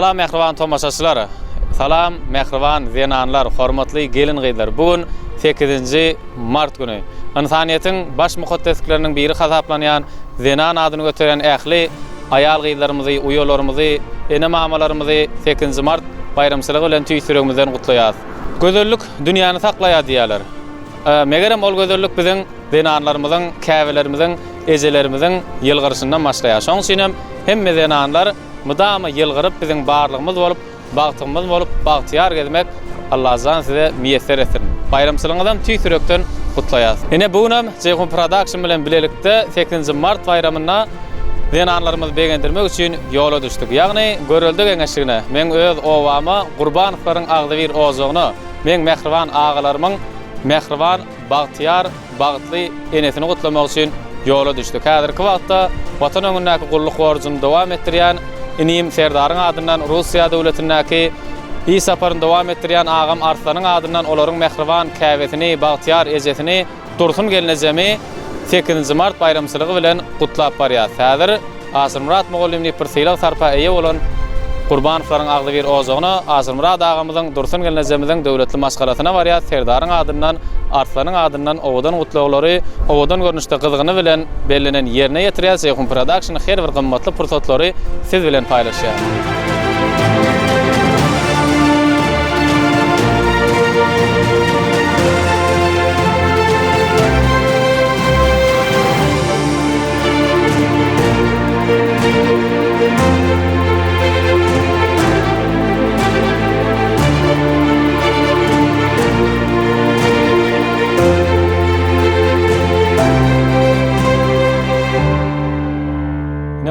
Salam mehriban tomaşaçylar. Salam mehriban zenanlar, hormatly gelin gyzlar. Bugün 8 mart günü. İnsaniyetin baş mukaddesliklerinin biri hasaplanyan zenan adyny götüren ähli ayal gyzlarymyzy, uýalarymyzy, ene mamalarymyzy 8 mart bayramçylygy bilen tüýsüregimizden gutlaýar. Gözellik dünýäni saklaýar diýerler. Megerem ol gözellik biziň zenanlarymyzyň, käbelerimizin, ejelerimizin ýylgyrşyndan başlaýar. Şoň üçin hemme zenanlar mudama yılgırıp bizim barlığımız olup, bagtymyz olup, bagtyar gezmek Allah azan size miýesser etsin. Bayramçylygyndan tüýsürekden gutlaýar. Ene bugün Ceyhun Production bilen bilelikde 8 mart bayramyna zenanlarymyzy begendirmek üçin ýola düşdik. Ýagny göreldik eňeşigine. Men öz owamy Gurbanowaryň agdy bir ozagyny, men mehriban agalarymyň mehriban, bagtyar, bagtly enesini gutlamak üçin ýola düşdik. Häzirki wagtda watan öňündäki gulluk borjuny dowam etdirýän inim Serdaryň adyndan Russiýa döwletindäki iyi saparyny dowam etdirýän agam Arslanyň adyndan olaryň mehriban käbetini, bagtyar ejesini Dursun gelinejemi 8 mart bayramçylygy bilen gutlap barýar. Häzir Asyrmurat Mogallimni pirsiýle sarpa eýe bolan Gurbanowaryň agdy bir ozagyny Asyrmurat agamyzyň Dursun gelinejemimiziň döwletli maşgalatyna barýar. Serdaryň adyndan Arslanyň adyndan owadan gutlaglary, owadan görnüşde gyzygyny bilen bellenen ýerine ýetirýär. Ceyhun Production her bir gymmatly pursatlary siz bilen paýlaşýar.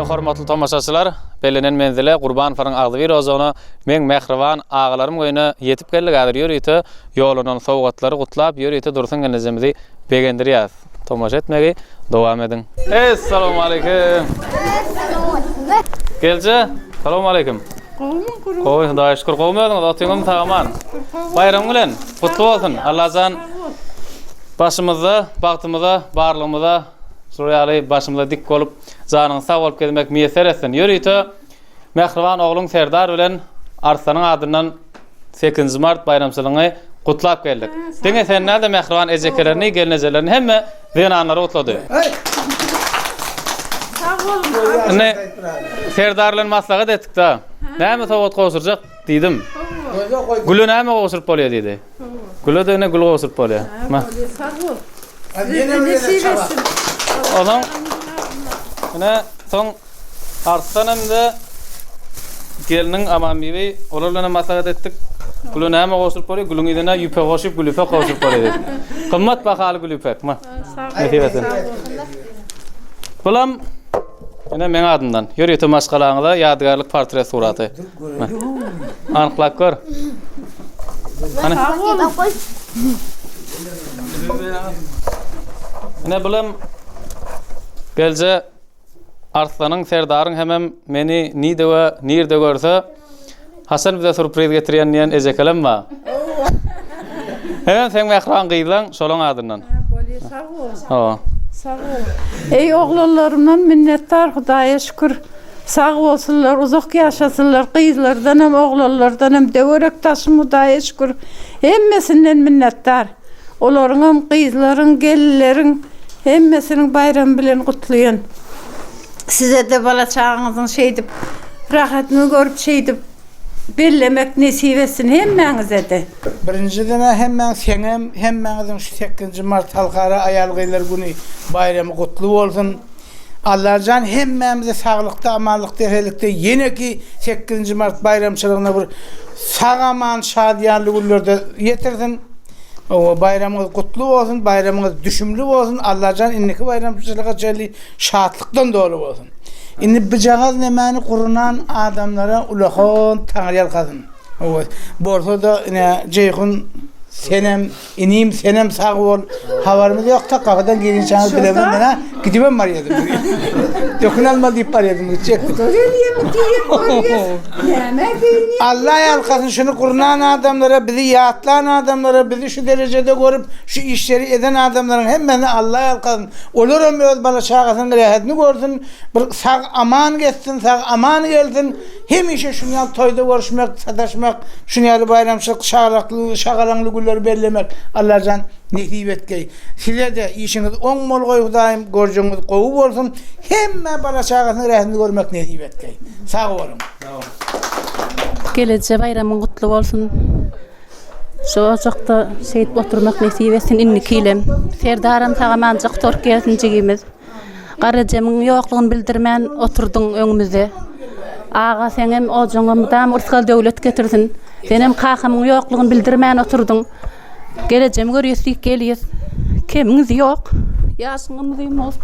Hormatly tomaşaçylar, bellenen menzile Gurbanowaryň agdy bir ozagyny men mehriban agalarym goýuna ýetip geldik. Häzir ýörýte ýolunyň sowgatlary gutlap ýörýte Dursun gelinejemizi begendirýär. Tomaşa etmegi dowam edin. Assalamu alaykum. Gelje. Assalamu alaykum. Goý, Hudaýa şükür gowmadyň, otyňym taýman. Bayram bilen gutly bolsun. Allah'dan başymyza, bagtymyza, barlygymyza Suriyali başımda dik olup zanyň sag bolup gelmek miýesser etsin. Ýörýte mehriban oglum Serdar bilen Arslanyň adyndan 8 mart bayramçylygyny gutlap geldik. Deňe sen näde mehriban ejekelerini, gelinejelerini hemme zenanlary gutlady. Sag bolun. Ne Serdar bilen maslahat etdik da. Näme sowgat gowsurjak diýdim. Gülü näme gowsurup bolýar diýdi. Gülü de ne gül gowsurup bolýar. Sag bol. Olam ene soň Arslanam da geliniň aman bibi olar bilen maslahat etdik. Gülü näme gowsurup bolýar? Gülüň ýerine ýüpe goşup gülüpe gowsurup bolýar dedi. Kymmat bahaly gülüpek ma. Sag. Bolam ene men adymdan ýörýte maşgalaňyza ýadgarlyk portret suraty. Anyklap gör. Ana. Ne bilim gelje Arslanyň Serdaryň hemem meni nide we nirde görse Hasan bize surpriz getirýän ýen ejekelem ma. Hemem sen mehriban gyýlan şolaň adyndan. Bolýar, sag bol. Ha. Sag bol. Ey oglanlarymdan minnettar, Hudaýa şükür. Sag bolsunlar, uzak ýaşasynlar, gyzlardan hem oglanlardan hem döwerek taşym Hudaýa şükür. Hemmesinden minnettar. Olaryň hem gyzlaryň, gelinleriň hemmesiniň bayram bilen gutlaýan. Size de bala çağıňyzyň şeýdip, rahatyny görüp şeýdip bellemek nesip etsin hemmeňize de. Birinciden hemmeň senem, hemmeňiziň şu 8 mart halkara ayal gyzlar güni bayramy gutly bolsun. Allah'jan hemmeňize saglykda, amanlykda, herlikde ýene-ki 8 mart bayramçylygyna bir sagaman, şadýanly günlerde ýetirsin. O bayramınız kutlu olsun, bayramınız düşümlü olsun. Allah'can inniki bayramçılığa çeli şatlykdan dolu olsun. İnni bıcağız nemani kurunan adamlara ulakon tanrıyal kadın. Borsa da Ceyhun senem, inim senem sağ ol. Havarımız yok da kafadan gelinçanız bilemem bana. Gidemem var yedim. Dokun alma deyip var yedim. Gidecektim. Allah yalkasın şunu kurunan adamlara, bizi yatlayan adamlara, bizi şu derecede görüp şu işleri eden adamların hemen Allah yalkasın. Olurum biraz bana şakasın rehetini görsün. Sağ aman geçsin, sağ aman gelsin. Hem işe şunu yal toyda görüşmek, sataşmak, şunu yal bayramçılık, şakalanlı gülleri bellemek. Allah'can nasip etkey. Size de işiniz on mol koy Hudayım, göreceğiniz kovu olsun. Hemen bana şakasın rehetini görmek nasip etkey. Sağ olun. Gelece bayramın kutlu olsun. Şu ocakta seyit oturmak nasip etsin innikiylem. Serdaram sağamancak Türkiye'sin cigimiz. Qarajamyň ýoklugyny bildirmän oturdun öňümizde. Ağa senem ojaňymdan ursal döwlet getirsin. Senem kakymyň ýoklugyny bildirmän oturdun. Gelejem görýäsdik gelýäs. Kemiňiz ýok. Ýaşyňyz ýmos.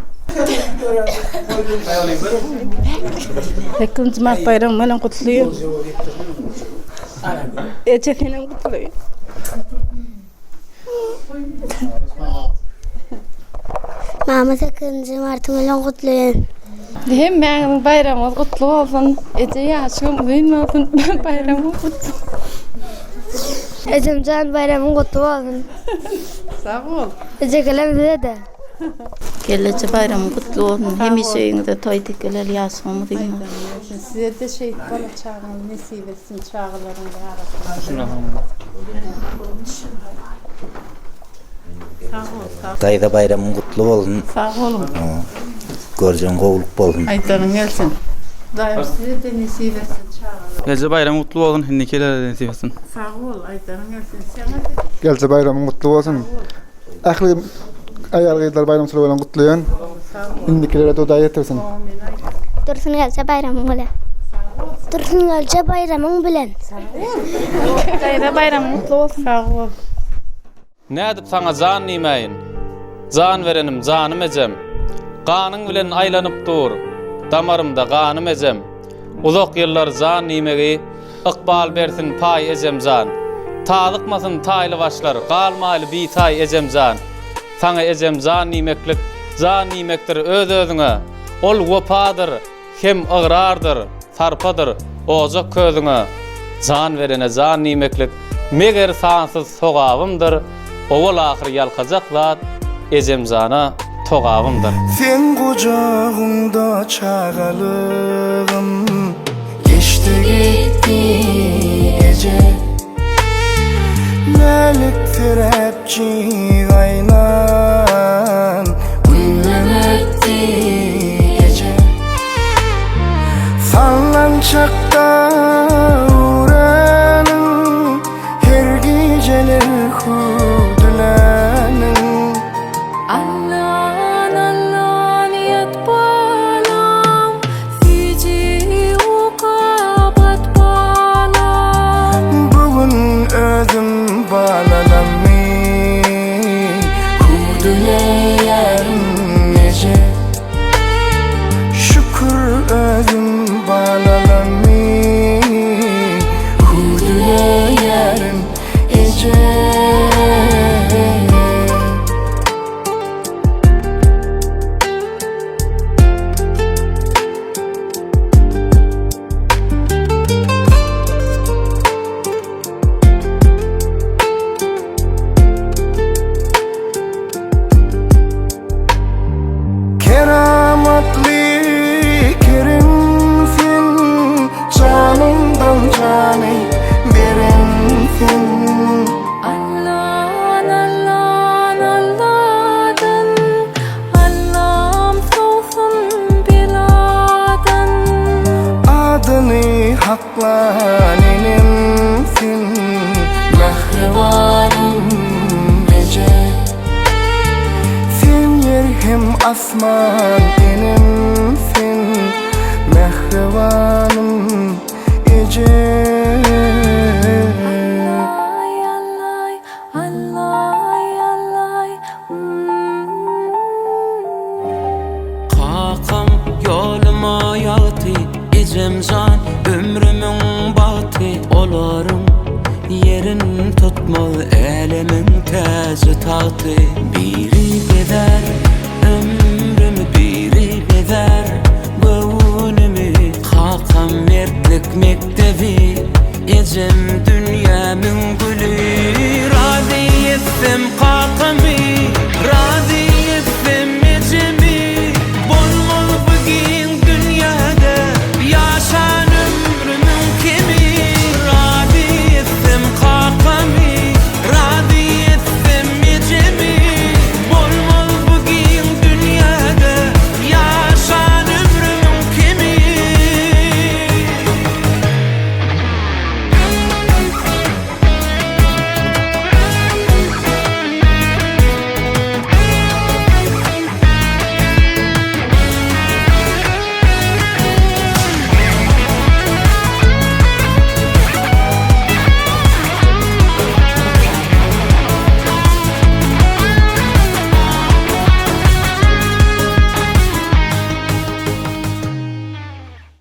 8 Mart bayramı bilen kutluýar. Eje senem kutluýar. Mama 8 Mart bilen kutluýar. Hem men bayramymyz kutlu bolsun. Eje ýaşym mühim bolsun. Bayramym kutlu. Ejemcan bayramın kutlu bolsun. Sağ ol. Eje gelen de. Gelece bayramın kutlu olsun. Hemişe öňünde toý tekeler ýaşymy diýme. Size de şey bana çağırın, nasip etsin çağrıların yarasın. Dayda bayramın kutlu olsun. Sağ olun. Göreceğin kovuluk bolsun. Aytanın gelsin. Dayım size de nasip etsin çağrıların. Gelse bayram kutlu olsun, hinnikelere nasip etsin. Sağ ol, Aytanın gelsin. Sana da Gelse bayramın kutlu olsun. Ahli ayar gıydılar bayram sürü kutluyan. İndikilere de odaya getirsin. Dursun gelse bayramın bilen. Dursun gelse bayramın bilen. Dayda bayramın kutlu olsun. sağ ol. Nädip sana jan nimeyin? Jan verenim, janym ejem. Ganyň bilen aýlanyp dur. Damarymda ganym ejem. Uzak ýyllar jan nimegi ykbal bersin pay ejem jan. Taýlykmasyn taýly başlar, galmaly bi taý ejem jan. Sana ejem jan nimeklik, jan nimekdir öz özüňe. Ol wepadyr, hem ıgrardyr, sarpadyr ojak közüňe. Jan verene jan nimeklik, meger sansyz sogabymdyr. Owal ahyr ýalkajak zat ejem jana togabymdyr. Sen kucağımda çağalığım geçti gitti gece. Meliktir hepçi aynan gündem etti gece. Sallançakta uğranın her geceler hudülenin. Allan allan yatbalam Fici ukabat balam Bugün özüm bağlanamı Hudüleyen nece Şükür özüm bağlanamı Hudüleyen ece Keramatli kerimsin canımdan canı berensin. Allan allan alladın Allam soğsun biladan Adını haklan enemsin mehrivanım gece. Sen yer hem asman enemsin mehrivanım gece. Allay allay allay allay Kakam yoluma yağdı ecemcan ömrümün batı olarım yerin tutmalı elimin tezi tahtı bir